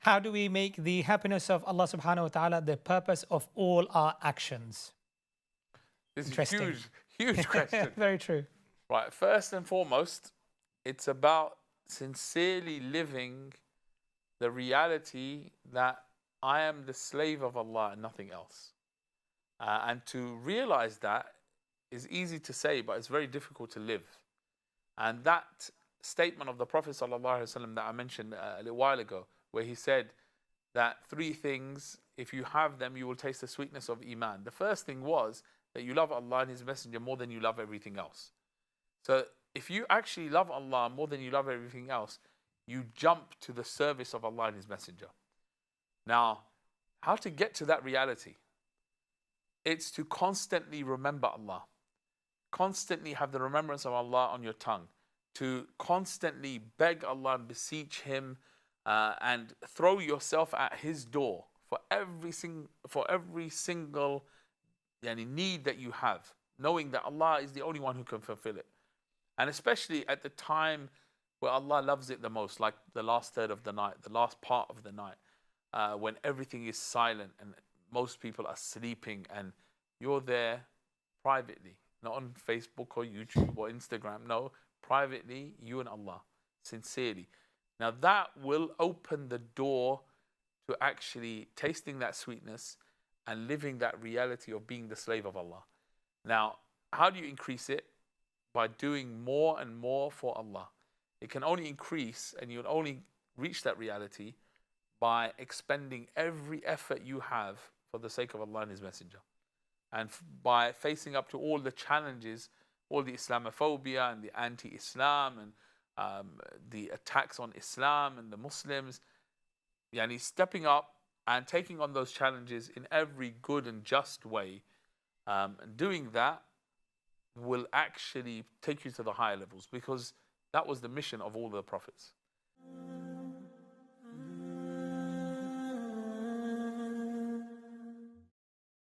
How do we make the happiness of Allah subhanahu wa ta'ala the purpose of all our actions? This is a Interesting. huge question. Very true. Right, first and foremost, it's about sincerely living the reality that I am the slave of Allah and nothing else. And to realize that is easy to say, but it's very difficult to live. And that statement of the Prophet ﷺ that I mentioned a little while ago, where he said that three things, if you have them, you will taste the sweetness of Iman. The first thing was that you love Allah and His Messenger more than you love everything else. So if you actually love Allah more than you love everything else, you jump to the service of Allah and His Messenger. Now, how to get to that reality? It's to constantly remember Allah. Constantly have the remembrance of Allah on your tongue. To constantly beg Allah and beseech Him and throw yourself at His door for every single need that you have, knowing that Allah is the only one who can fulfill it. And especially at the time where Allah loves it the most, like the last third of the night, the last part of the night, when everything is silent and most people are sleeping and you're there privately, not on Facebook or YouTube or Instagram, no, privately, you and Allah, sincerely. Now that will open the door to actually tasting that sweetness and living that reality of being the slave of Allah. Now, how do you increase it? By doing more and more for Allah. It can only increase and you'll only reach that reality by expending every effort you have for the sake of Allah and His Messenger. And by facing up to all the challenges, all the Islamophobia and the anti-Islam and the attacks on Islam and the Muslims, yani stepping up and taking on those challenges in every good and just way, and doing that will actually take you to the higher levels, because that was the mission of all the prophets.